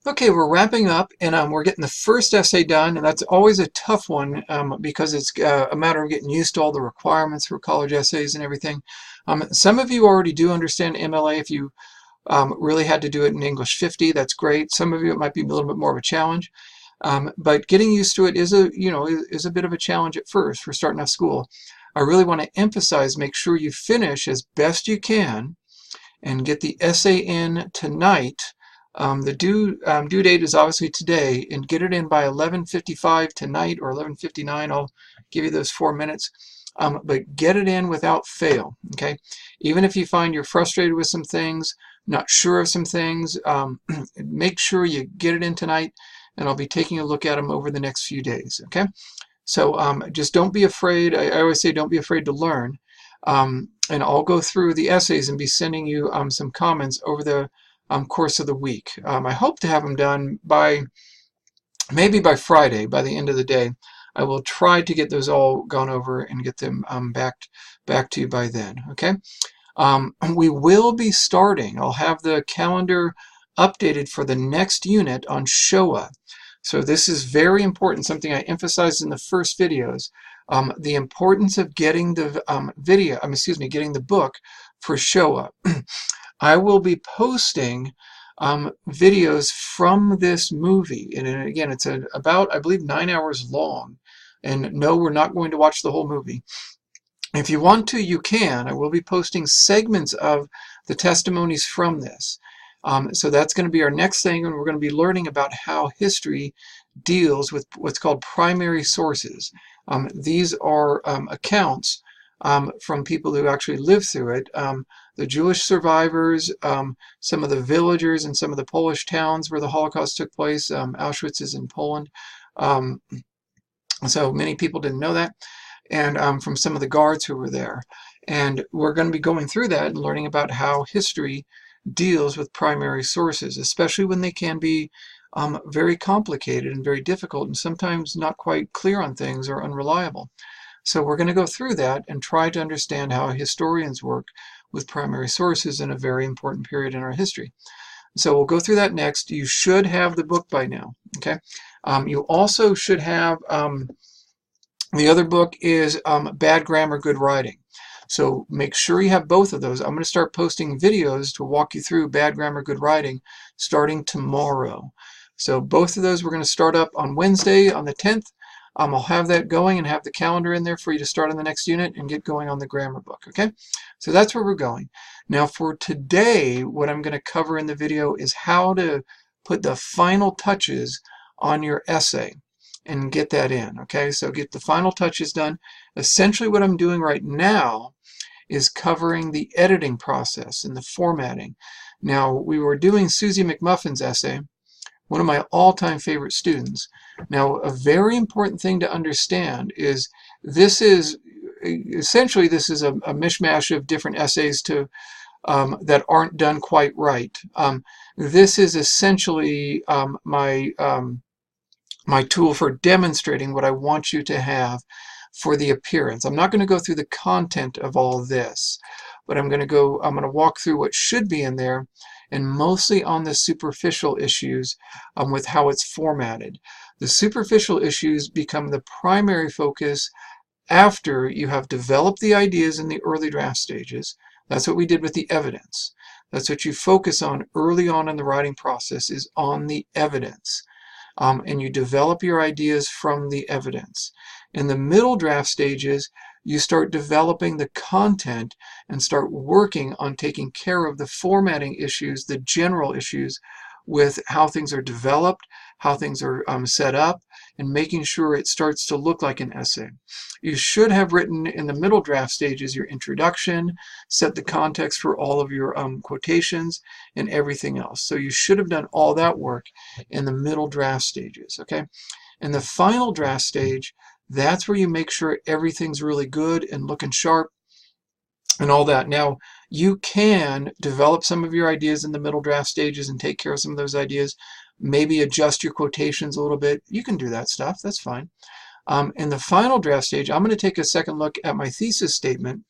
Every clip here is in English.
Okay, we're wrapping up, and we're getting the first essay done, and that's always a tough one because it's a matter of getting used to all the requirements for college essays and everything. Some of you already do understand MLA. If you really had to do it in English 50, that's great. Some of you, it might be a little bit more of a challenge, but getting used to it is is a bit of a challenge at first for starting off school. I really want to emphasize, make sure you finish as best you can and get the essay in tonight. The due date is obviously today, and get it in by 11:55 tonight or 11:59. I'll give you those 4 minutes. But get it in without fail, okay? Even if you find you're frustrated with some things, not sure of some things, make sure you get it in tonight, and I'll be taking a look at them over the next few days, okay? So just don't be afraid. I always say don't be afraid to learn. And I'll go through the essays and be sending you some comments over the course of the week. I hope to have them done by maybe by Friday, by the end of the day. I will try to get those all gone over and get them back to you by then. Okay. We will be starting. I'll have the calendar updated for the next unit on Showa. So this is very important, something I emphasized in the first videos. The importance of getting the getting the book for Showa. I will be posting videos from this movie, and again, it's about, I believe, 9 hours long. And no, we're not going to watch the whole movie. If you want to, you can. I will be posting segments of the testimonies from this. So that's going to be our next thing, and we're going to be learning about how history deals with what's called primary sources. These are accounts from people who actually lived through it. The Jewish survivors, some of the villagers in some of the Polish towns where the Holocaust took place. Auschwitz is in Poland. So many people didn't know that. And from some of the guards who were there. And we're going to be going through that and learning about how history deals with primary sources, especially when they can be very complicated and very difficult and sometimes not quite clear on things or unreliable. So we're going to go through that and try to understand how historians work with primary sources in a very important period in our history. So we'll go through that next. You should have the book by now. Okay. You also should have the other book is Bad Grammar, Good Writing. So make sure you have both of those. I'm going to start posting videos to walk you through Bad Grammar, Good Writing starting tomorrow. So both of those we're going to start up on Wednesday on the 10th. I'll have that going and have the calendar in there for you to start on the next unit and get going on the grammar book, okay? So that's where we're going. Now for today, what I'm going to cover in the video is how to put the final touches on your essay and get that in, okay? So get the final touches done. Essentially what I'm doing right now is covering the editing process and the formatting. Now, we were doing Susy Mcmuffins' essay, one of my all-time favorite students. Now, a very important thing to understand is this is essentially a mishmash of different essays that aren't done quite right. This is essentially my tool for demonstrating what I want you to have for the appearance. I'm not going to go through the content of all this, but I'm going to walk through what should be in there, and mostly on the superficial issues with how it's formatted. The superficial issues become the primary focus after you have developed the ideas in the early draft stages. That's what we did with the evidence. That's what you focus on early on in the writing process, is on the evidence. And you develop your ideas from the evidence. In the middle draft stages, you start developing the content and start working on taking care of the formatting issues, the general issues with how things are developed, how things are set up, and making sure it starts to look like an essay. You should have written in the middle draft stages your introduction, set the context for all of your quotations and everything else. So you should have done all that work in the middle draft stages, okay? In the final draft stage, that's where you make sure everything's really good and looking sharp and all that. Now, you can develop some of your ideas in the middle draft stages and take care of some of those ideas, maybe adjust your quotations a little bit. You can do that stuff. That's fine. In the final draft stage, I'm going to take a second look at my thesis statement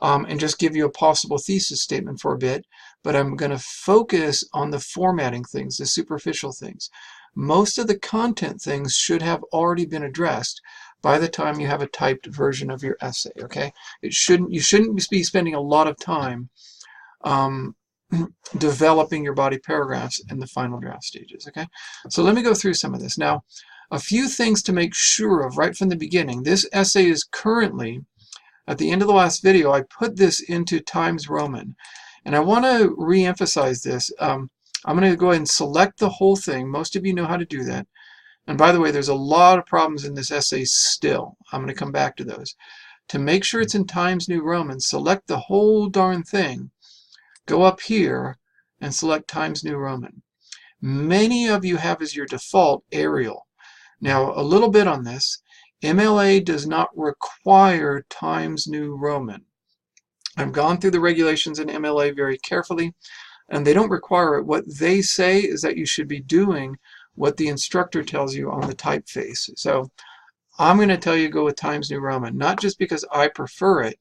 and just give you a possible thesis statement for a bit. but I'm going to focus on the formatting things, the superficial things. Most of the content things should have already been addressed by the time you have a typed version of your essay, okay? You shouldn't be spending a lot of time um, developing your body paragraphs in the final draft stages, okay? So let me go through some of this. Now, a few things to make sure of right from the beginning. This essay is currently, at the end of the last video, I put this into Times Roman. And I want to re-emphasize this. I'm going to go ahead and select the whole thing. Most of you know how to do that. And by the way, there's a lot of problems in this essay still. I'm going to come back to those. To make sure it's in Times New Roman, select the whole darn thing. Go up here and select Times New Roman. Many of you have as your default Arial. Now, a little bit on this. MLA does not require Times New Roman. I've gone through the regulations in MLA very carefully, and they don't require it. What they say is that you should be doing what the instructor tells you on the typeface. So I'm going to tell you go with Times New Roman, not just because I prefer it,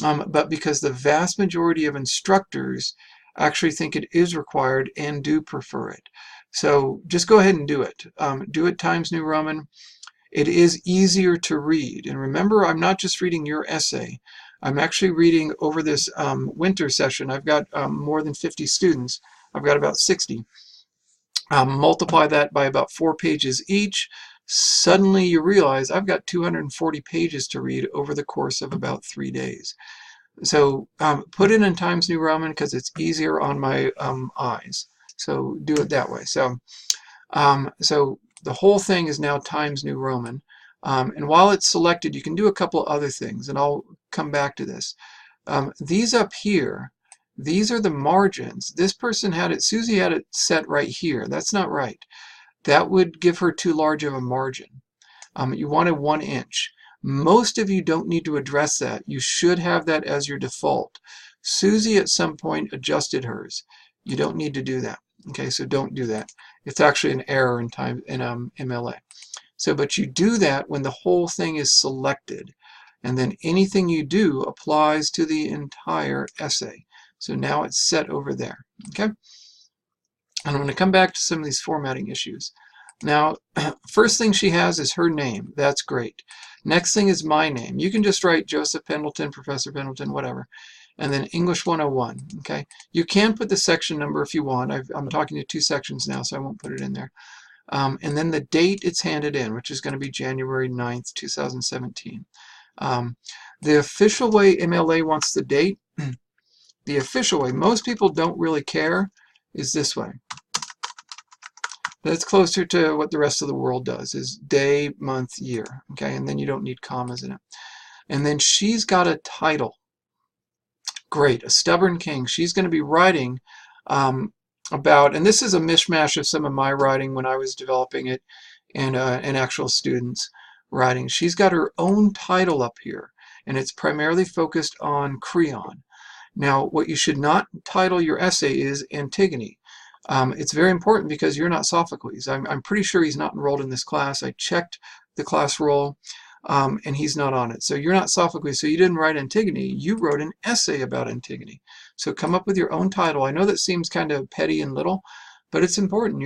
but because the vast majority of instructors actually think it is required and do prefer it. So just go ahead and do it. Do it Times New Roman. It is easier to read. And remember, I'm not just reading your essay. I'm actually reading over this winter session. I've got more than 50 students. I've got about 60. Multiply that by about 4 pages each. Suddenly you realize I've got 240 pages to read over the course of about 3 days. So put it in Times New Roman because it's easier on my eyes. So do it that way. So the whole thing is now Times New Roman. And while it's selected, you can do a couple other things, and I'll come back to this. These up here, these are the margins. This person had it, Susy had it set right here. That's not right. That would give her too large of a margin. You wanted 1 inch. Most of you don't need to address that. You should have that as your default. Susy at some point adjusted hers. You don't need to do that. Okay, so don't do that. It's actually an error in MLA. So, but you do that when the whole thing is selected, and then anything you do applies to the entire essay. So now it's set over there. Okay, and I'm going to come back to some of these formatting issues. Now, first thing she has is her name. That's great. Next thing is my name. You can just write Joseph Pendleton, Professor Pendleton, whatever. And then English 101, okay? You can put the section number if you want. I'm talking to 2 sections now, so I won't put it in there. And then the date it's handed in, which is going to be January 9th, 2017. The official way MLA wants the date, the official way, most people don't really care, is this way. That's closer to what the rest of the world does, is day, month, year, okay? And then you don't need commas in it. And then she's got a title. Great, a stubborn king. She's going to be writing about, and this is a mishmash of some of my writing when I was developing it, and actual students writing. She's got her own title up here, and it's primarily focused on Creon. Now, what you should not title your essay is Antigone. It's very important because you're not Sophocles. I'm pretty sure he's not enrolled in this class. I checked the class roll, and he's not on it. So you're not Sophocles, so you didn't write Antigone. You wrote an essay about Antigone. So come up with your own title. I know that seems kind of petty and little, but it's important.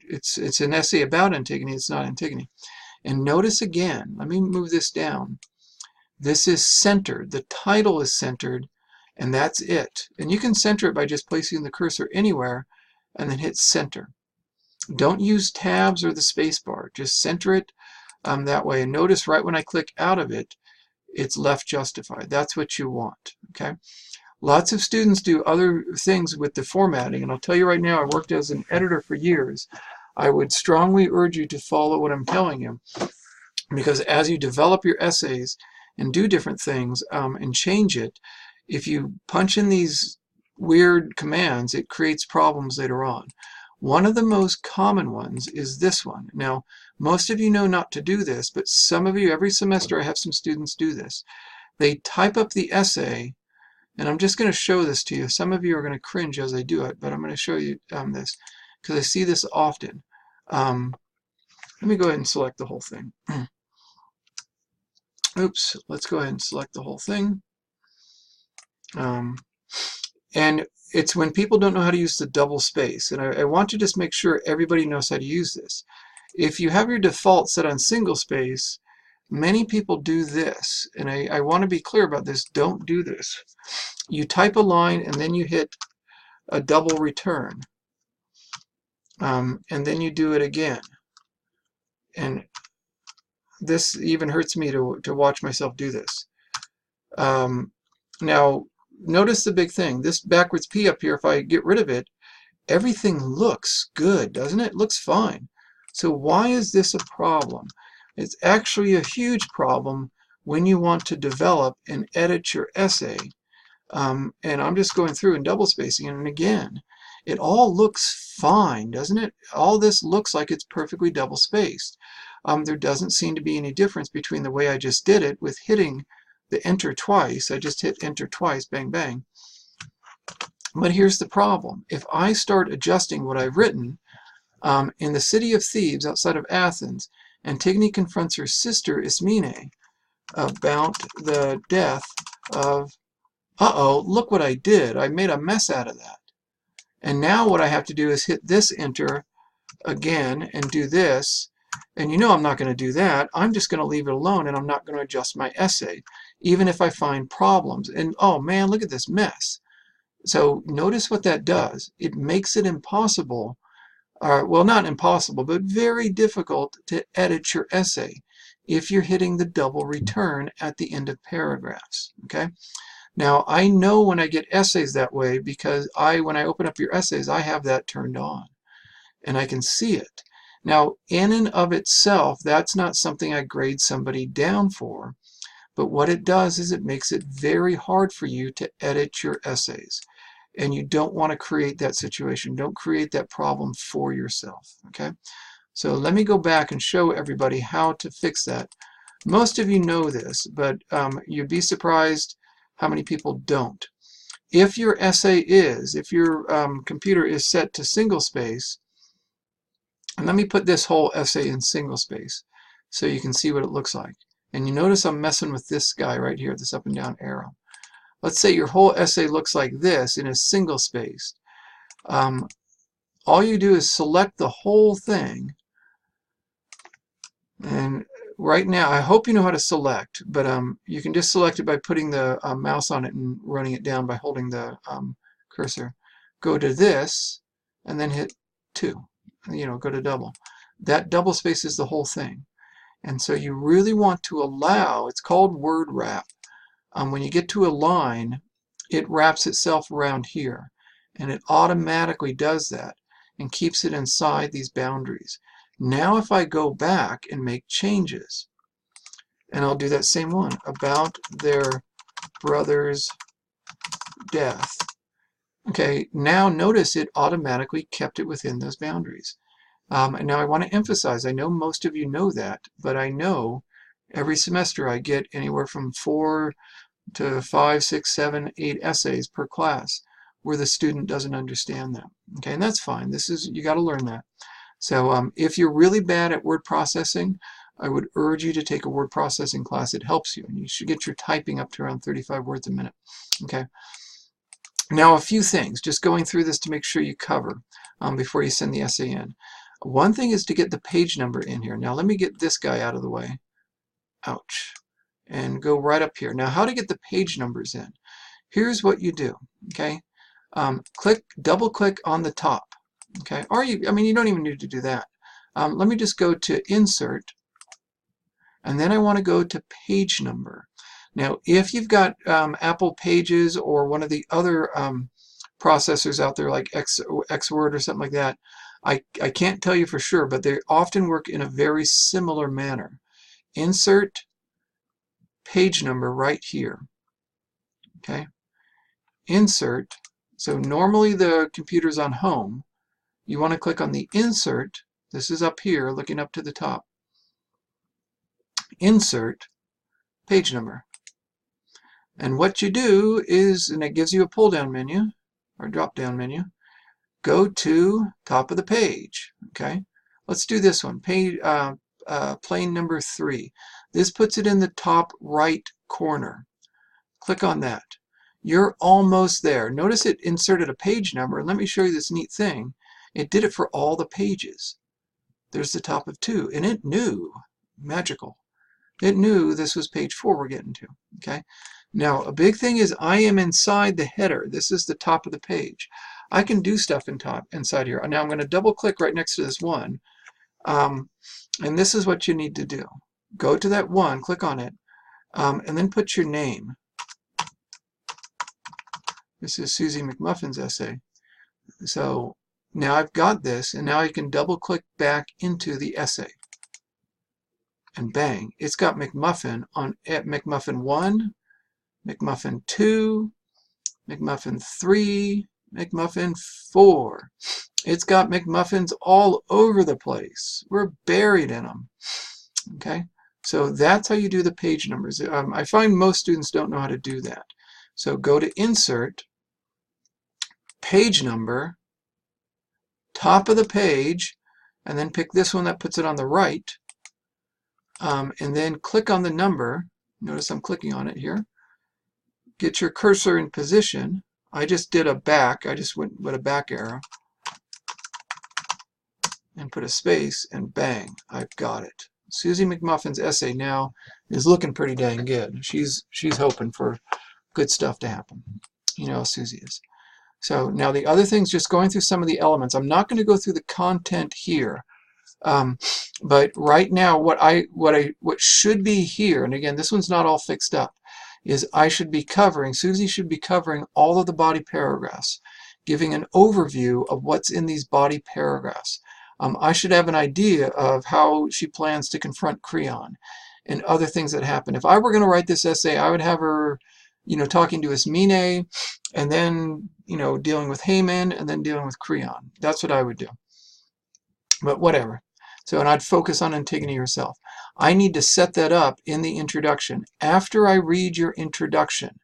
It's an essay about Antigone. It's not Antigone. And notice again, let me move this down. This is centered. The title is centered, and that's it. And you can center it by just placing the cursor anywhere and then hit center. Don't use tabs or the space bar. Just center it that way. And notice right when I click out of it, it's left justified. That's what you want. Okay. Lots of students do other things with the formatting, and I'll tell you right now, I worked as an editor for years. I would strongly urge you to follow what I'm telling you, because as you develop your essays and do different things and change it, if you punch in these weird commands, it creates problems later on. One of the most common ones is this one. Now, most of you know not to do this, but some of you, every semester I have some students do this. They type up the essay, and I'm just going to show this to you. Some of you are going to cringe as I do it, but I'm going to show you this because I see this often. Let me go ahead and select the whole thing. Oops, let's go ahead and select the whole thing. And it's when people don't know how to use the double space. And I want to just make sure everybody knows how to use this. If you have your default set on single space, many people do this. And I want to be clear about this. Don't do this. You type a line and then you hit a double return. And then you do it again. And this even hurts me to watch myself do this. Now, notice the big thing. This backwards P up here, if I get rid of it, everything looks good, doesn't it? It looks fine. So why is this a problem? It's actually a huge problem when you want to develop and edit your essay. And I'm just going through and double spacing, and again, it all looks fine, doesn't it? All this looks like it's perfectly double spaced. There doesn't seem to be any difference between the way I just did it with hitting the enter twice. I just hit enter twice, bang, bang. But here's the problem. If I start adjusting what I've written, in the city of Thebes, outside of Athens, Antigone confronts her sister Ismene about the death of, uh-oh, look what I did. I made a mess out of that. And now what I have to do is hit this enter again and do this. And you know I'm not going to do that. I'm just going to leave it alone, and I'm not going to adjust my essay, even if I find problems. And oh man, look at this mess. So notice what that does. It makes it impossible, well, not impossible, but very difficult to edit your essay if you're hitting the double return at the end of paragraphs. Okay. Now I know when I get essays that way because when I open up your essays, I have that turned on and I can see it. Now, in and of itself, that's not something I grade somebody down for, but what it does is it makes it very hard for you to edit your essays, and you don't want to create that situation. Don't create that problem for yourself, okay? So let me go back and show everybody how to fix that. Most of you know this, but you'd be surprised how many people don't. If your computer is set to single space, and let me put this whole essay in single space so you can see what it looks like. And you notice I'm messing with this guy right here, this up and down arrow. Let's say your whole essay looks like this and is single spaced. All you do is select the whole thing. And right now, I hope you know how to select, but you can just select it by putting the mouse on it and running it down by holding the cursor. Go to this and then hit 2. Go to double. That double space is the whole thing. And so you really want to allow, it's called word wrap. When you get to a line, it wraps itself around here. And it automatically does that and keeps it inside these boundaries. Now if I go back and make changes, and I'll do that same one, about their brother's death. Okay, now notice it automatically kept it within those boundaries. And now I want to emphasize, I know most of you know that, but I know every semester I get anywhere from 4 to 5, 6, 7, 8 essays per class where the student doesn't understand them. Okay, and that's fine. You got to learn that. So if you're really bad at word processing, I would urge you to take a word processing class. It helps you, and you should get your typing up to around 35 words a minute. Okay. Now a few things, just going through this to make sure you cover before you send the essay in. One thing is to get the page number in here. Now let me get this guy out of the way. Ouch. And go right up here. Now how to get the page numbers in. Here's what you do. Okay. Double click on the top. Okay. Or you don't even need to do that. Let me just go to Insert. And then I want to go to Page Number. Now, if you've got Apple Pages or one of the other processors out there like Xword or something like that, I can't tell you for sure, but they often work in a very similar manner. Insert Page Number right here. Okay. Insert. So normally the computer's on Home. You want to click on the Insert. This is up here, looking up to the top. Insert Page Number. And what you do is, and it gives you a pull-down menu or drop-down menu, go to top of the page. Okay, let's do this one. Plain number 3. This puts it in the top right corner. Click on that. You're almost there. Notice it inserted a page number, and let me show you this neat thing. It did it for all the pages. There's the top of 2, and it knew, magical, it knew this was page 4 we're getting to, okay? Now, a big thing is I am inside the header. This is the top of the page. I can do stuff inside here. Now I'm going to double click right next to this 1, and this is what you need to do. Go to that 1, click on it, and then put your name. This is Susy Mcmuffins' essay. So now I've got this, and now I can double click back into the essay. And bang, it's got McMuffin at McMuffin 1, McMuffin 2, McMuffin 3, McMuffin 4. It's got McMuffins all over the place. We're buried in them. Okay, so that's how you do the page numbers. I find most students don't know how to do that. So go to Insert, Page Number, top of the page, and then pick this one that puts it on the right, and then click on the number. Notice I'm clicking on it here. Get your cursor in position. I just did a back. I just went with a back arrow and put a space, and bang, I've got it. Susy Mcmuffin's essay now is looking pretty dang good. She's hoping for good stuff to happen. You know how Susy is. So now the other thing's just going through some of the elements. I'm not going to go through the content here, but right now what should be here, and again this one's not all fixed up, is Susy should be covering all of the body paragraphs, giving an overview of what's in these body paragraphs. I should have an idea of how she plans to confront Creon and other things that happen. If I were going to write this essay, I would have her, talking to Ismene, and then, dealing with Haman, and then dealing with Creon. That's what I would do. But whatever. So, and I'd focus on Antigone herself. I need to set that up in the introduction. After I read your introduction,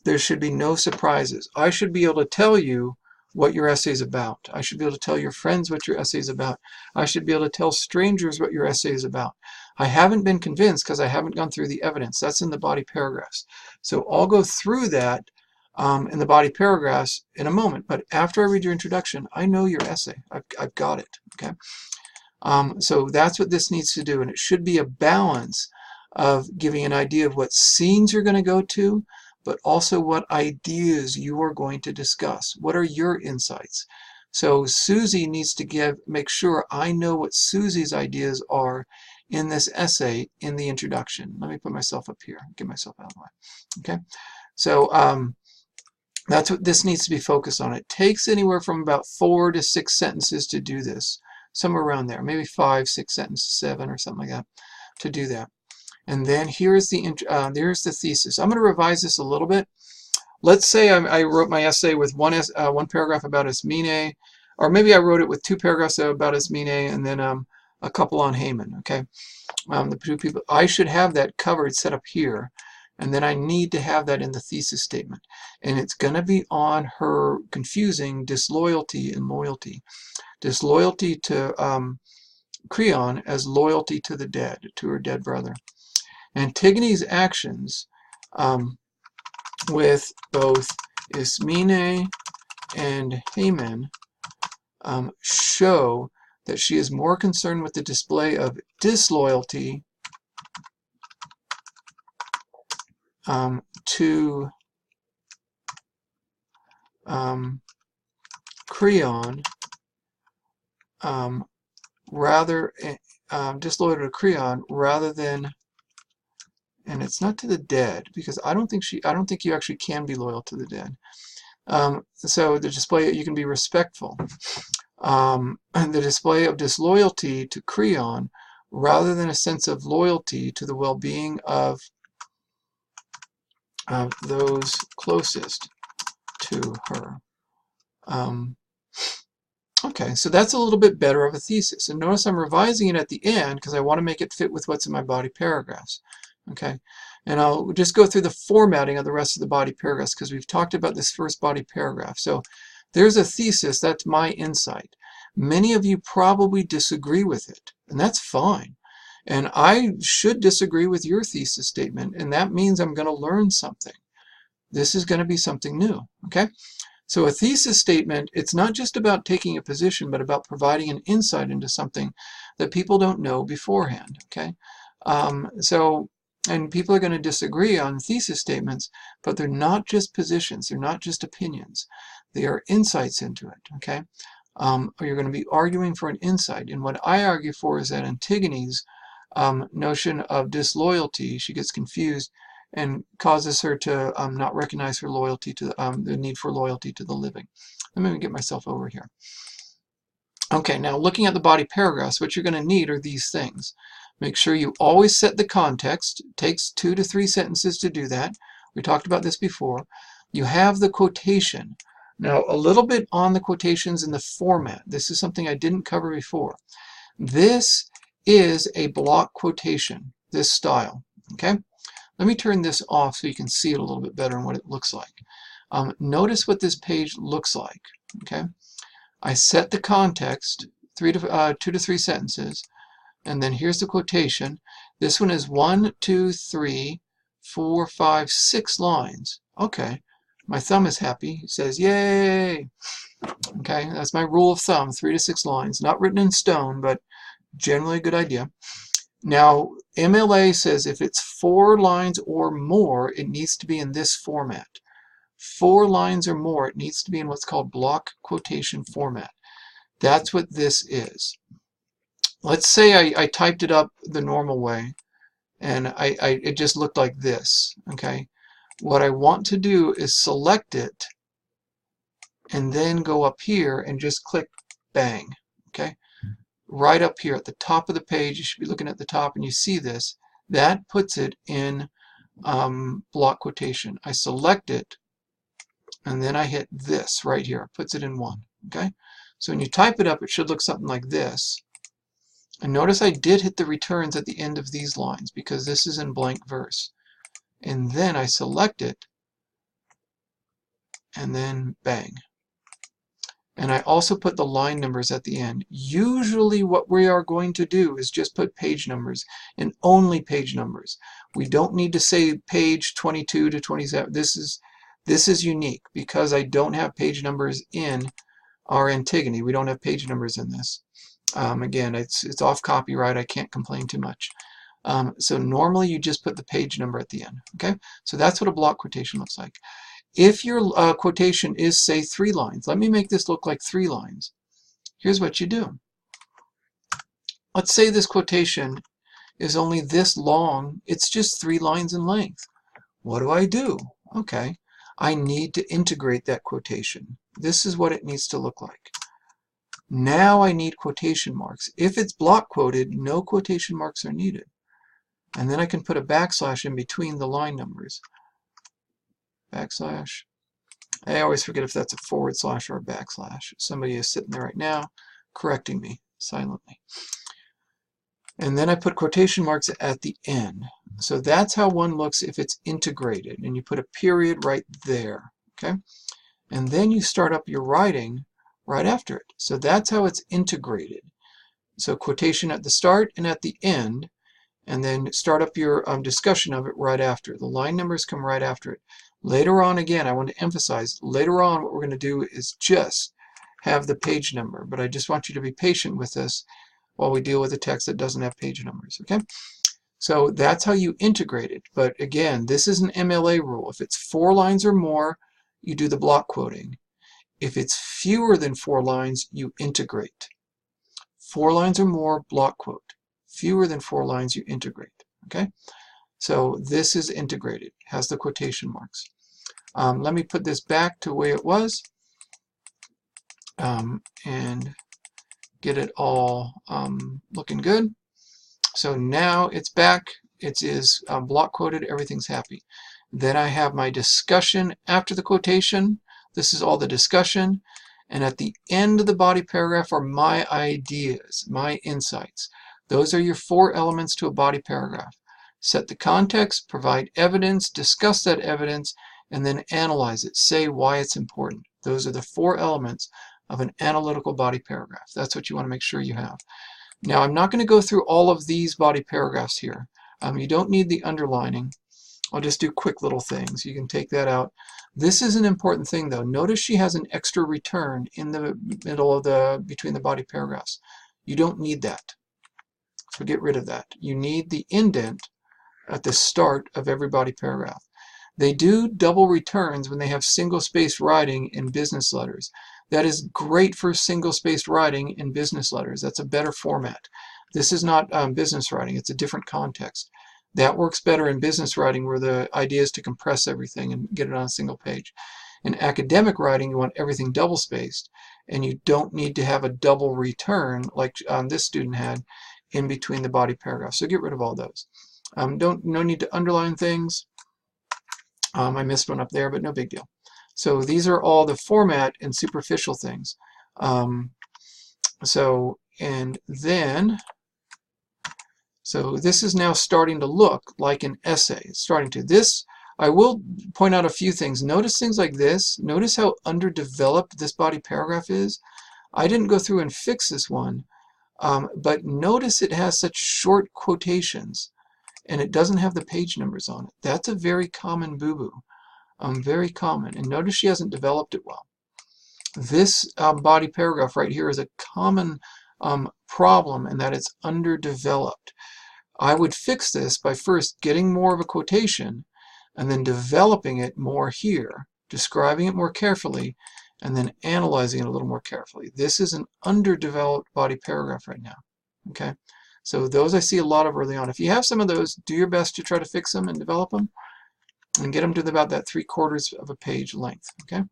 there should be no surprises. I should be able to tell you what your essay is about. I should be able to tell your friends what your essay is about. I should be able to tell strangers what your essay is about. I haven't been convinced because I haven't gone through the evidence. That's in the body paragraphs. So I'll go through that in the body paragraphs in a moment. But after I read your introduction, I know your essay. I've got it. Okay. So that's what this needs to do. And it should be a balance of giving an idea of what scenes you're going to go to, but also what ideas you are going to discuss. What are your insights? So Susy needs to make sure I know what Susy's ideas are in this essay in the introduction. Let me put myself up here, get myself out of the way. Okay, so that's what this needs to be focused on. It takes anywhere from about 4 to 6 sentences to do this, somewhere around there, maybe 5, 6 sentences, 7 or something like that, to do that. And then here's there's the thesis. I'm going to revise this a little bit. Let's say I wrote my essay with one paragraph about Ismene, or maybe I wrote it with 2 paragraphs about Ismene and then a couple on Haman. Okay, the 2 people. I should have that covered, set up here, and then I need to have that in the thesis statement. And it's going to be on her confusing disloyalty and loyalty. Disloyalty to Creon as loyalty to the dead, to her dead brother. Antigone's actions with both Ismene and Haman show that she is more concerned with the display of disloyalty to Creon, disloyal to Creon rather than, and it's not to the dead, because I don't think you actually can be loyal to the dead. So the display, you can be respectful. The display of disloyalty to Creon rather than a sense of loyalty to the well-being of those closest to her. Okay, so that's a little bit better of a thesis. And notice I'm revising it at the end because I want to make it fit with what's in my body paragraphs. Okay, and I'll just go through the formatting of the rest of the body paragraphs because we've talked about this first body paragraph. So there's a thesis, that's my insight. Many of you probably disagree with it, and that's fine. And I should disagree with your thesis statement, and that means I'm going to learn something. this is going to be something new. Okay? So a thesis statement, it's not just about taking a position, but about providing an insight into something that people don't know beforehand. Okay? And people are going to disagree on thesis statements, but they're not just positions. They're not just opinions. They are insights into it. Okay? Or you're going to be arguing for an insight. And what I argue for is that Antigone's notion of disloyalty, she gets confused and causes her to not recognize her loyalty to the need for loyalty to the living. Let me get myself over here. Okay, now looking at the body paragraphs, what you're going to need are these things. Make sure you always set the context. It takes 2 to 3 sentences to do that. We talked about this before. You have the quotation. Now, a little bit on the quotations in the format. This is something I didn't cover before. This is a block quotation, this style. Okay? Let me turn this off so you can see it a little bit better and what it looks like. Notice what this page looks like. Okay? I set the context, 2 to 3 sentences, and then here's the quotation. This one is 1, 2, 3, 4, 5, 6 lines. Okay. My thumb is happy. It says, yay! Okay, that's my rule of thumb, 3 to 6 lines. Not written in stone, but generally a good idea. Now, MLA says if it's 4 lines or more, it needs to be in this format. 4 lines or more, it needs to be in what's called block quotation format. That's what this is. Let's say I typed it up the normal way, and it just looked like this. Okay. What I want to do is select it and then go up here and just click bang. Okay, right up here at the top of the page, you should be looking at the top and you see this. That puts it in block quotation. I select it and then I hit this right here. It puts it in 1. Okay, so when you type it up, it should look something like this. And notice I did hit the returns at the end of these lines because this is in blank verse. And then I select it, and then bang. And I also put the line numbers at the end. Usually what we are going to do is just put page numbers, and only page numbers. We don't need to say page 22 to 27. This is unique because I don't have page numbers in our Antigone. We don't have page numbers in this. Again, it's off copyright. I can't complain too much. So normally you just put the page number at the end. Okay, so that's what a block quotation looks like. If your quotation is, say, 3 lines, let me make this look like 3 lines. Here's what you do. Let's say this quotation is only this long. It's just 3 lines in length. What do? Okay, I need to integrate that quotation. This is what it needs to look like. Now I need quotation marks. If it's block quoted, no quotation marks are needed. And then I can put a backslash in between the line numbers. Backslash. I always forget if that's a forward slash or a backslash. Somebody is sitting there right now correcting me silently. And then I put quotation marks at the end. So that's how one looks if it's integrated. And you put a period right there. Okay? And then you start up your writing right after it. So that's how it's integrated. So quotation at the start and at the end. And then start up your discussion of it right after. The line numbers come right after it. Later on, again, I want to emphasize, later on what we're going to do is just have the page number. But I just want you to be patient with this while we deal with a text that doesn't have page numbers. Okay? So that's how you integrate it. But again, this is an MLA rule. If it's 4 lines or more, you do the block quoting. If it's fewer than 4 lines, you integrate. 4 lines or more, block quote. Fewer than 4 lines, you integrate. Okay, so this is integrated, has the quotation marks. Let me put this back to the way it was and get it all looking good. So now it's back. It is block quoted. Everything's happy. Then I have my discussion after the quotation. This is all the discussion. And at the end of the body paragraph are my ideas, my insights. Those are your 4 elements to a body paragraph. Set the context, provide evidence, discuss that evidence, and then analyze it. Say why it's important. Those are the 4 elements of an analytical body paragraph. That's what you want to make sure you have. Now, I'm not going to go through all of these body paragraphs here. You don't need the underlining I'll just do quick little things. You can take that out. This is an important thing though. Notice she has an extra return in the middle of between the body paragraphs. You don't need that. So get rid of that. You need the indent at the start of every body paragraph. They do double returns when they have single-spaced writing in business letters. That is great for single-spaced writing in business letters. That's a better format. This is not business writing. It's a different context. That works better in business writing where the idea is to compress everything and get it on a single page. In academic writing, you want everything double-spaced, and you don't need to have a double return like this student had in between the body paragraphs. So get rid of all those. No need to underline things. I missed one up there, but no big deal. So these are all the format and superficial things. So this is now starting to look like an essay. It's starting to. This, I will point out a few things. Notice things like this. Notice how underdeveloped this body paragraph is. I didn't go through and fix this one, but notice it has such short quotations, and it doesn't have the page numbers on it. That's a very common boo-boo. Very common. And notice she hasn't developed it well. This body paragraph right here is a common problem in that it's underdeveloped. I would fix this by first getting more of a quotation and then developing it more here, describing it more carefully, and then analyzing it a little more carefully. This is an underdeveloped body paragraph right now. Okay, so those I see a lot of early on. If you have some of those, do your best to try to fix them and develop them and get them to about that 3/4 of a page length. Okay,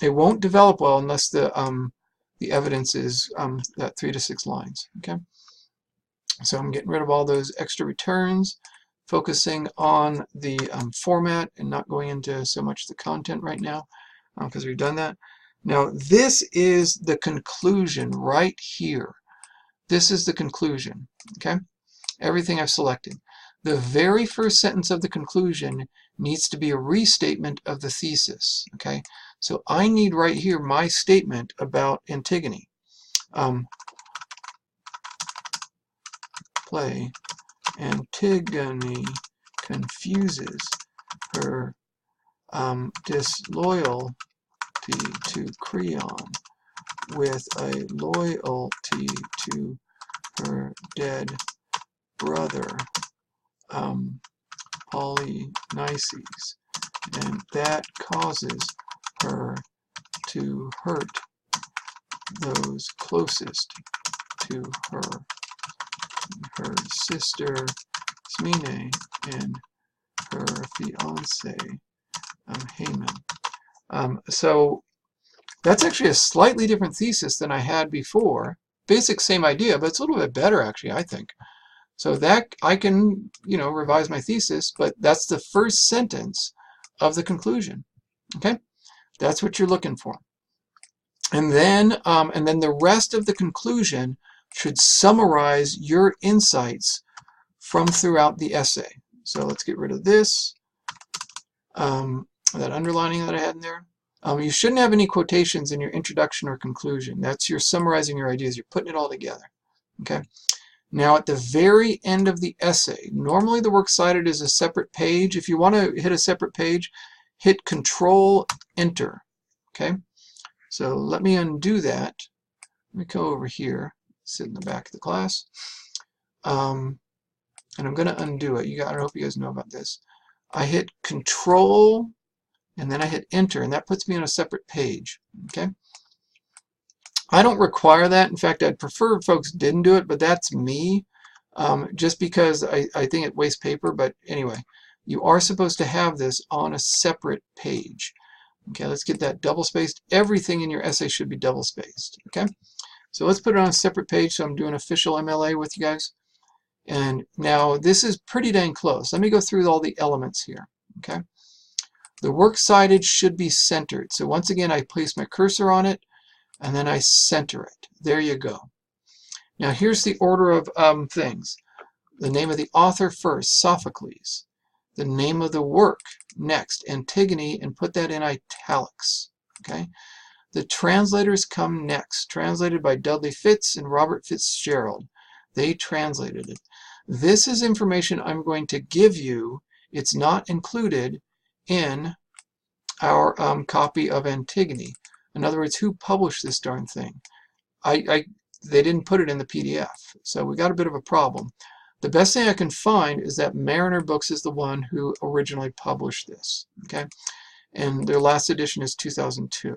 it won't develop well unless the evidence is that 3 to 6 lines. Okay, so I'm getting rid of all those extra returns, focusing on the format and not going into so much the content right now because we've done that. Now this is the conclusion right here. This is the conclusion. Okay, everything I've selected. The very first sentence of the conclusion needs to be a restatement of the thesis. Okay, so I need right here my statement about Antigone. Play Antigone confuses her disloyalty to Creon with a loyalty to her dead brother Polynices, and that causes her to hurt those closest to her sister Smine and her fiance Haman. So that's actually a slightly different thesis than I had before. Basic same idea, but it's a little bit better actually, I think. So that I can, revise my thesis, but that's the first sentence of the conclusion. Okay, that's what you're looking for. And then the rest of the conclusion should summarize your insights from throughout the essay. So let's get rid of this, that underlining that I had in there. You shouldn't have any quotations in your introduction or conclusion. That's you're summarizing your ideas. You're putting it all together. Okay. Now at the very end of the essay, normally the works cited is a separate page. If you want to hit a separate page, hit Control Enter. Okay. So let me undo that. Let me go over here, sit in the back of the class, and I'm going to undo it. I hope you guys know about this. I hit Control and then I hit Enter, and that puts me on a separate page. Okay. I don't require that. In fact, I'd prefer folks didn't do it, but that's me, just because I think it wastes paper. But anyway, you are supposed to have this on a separate page. Okay, let's get that double-spaced. Everything in your essay should be double-spaced. Okay, so let's put it on a separate page. So I'm doing official MLA with you guys. And now this is pretty dang close. Let me go through all the elements here. Okay, the works cited should be centered. So once again, I place my cursor on it, and then I center it. There you go. Now here's the order of things. The name of the author first, Sophocles. The name of the work next, Antigone, and put that in italics. Okay. The translators come next, translated by Dudley Fitz and Robert Fitzgerald. They translated it. This is information I'm going to give you it's not included in our copy of Antigone. In other words, who published this darn thing? They didn't put it in the PDF, so we got a bit of a problem. The best thing I can find is that Mariner Books is the one who originally published this, okay? And their last edition is 2002.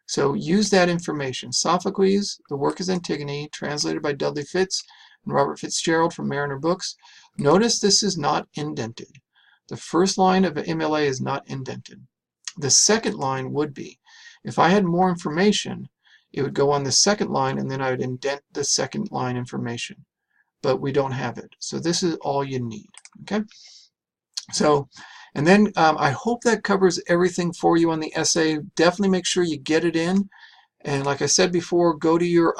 So use that information. Sophocles, the work is Antigone, translated by Dudley Fitz and Robert Fitzgerald from Mariner Books. Notice this is not indented. The first line of MLA is not indented. The second line would be. If I had more information, it would go on the second line, and then I would indent the second line information. But we don't have it. So this is all you need. Okay? So, and then I hope that covers everything for you on the essay. Definitely make sure you get it in. And like I said before, go to your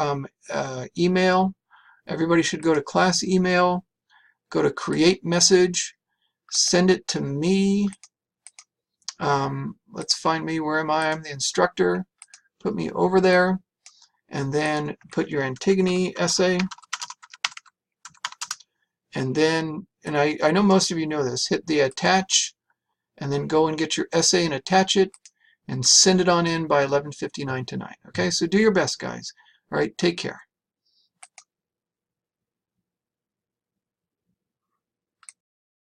email. Everybody should go to class email, go to create message, send it to me. Let's find me. Where am I? I'm the instructor. Put me over there. And then put your Antigone essay. And then, and I know most of you know this, hit the attach, and then go and get your essay and attach it, and send it on in by 11:59 tonight. Okay, so do your best, guys. All right, take care.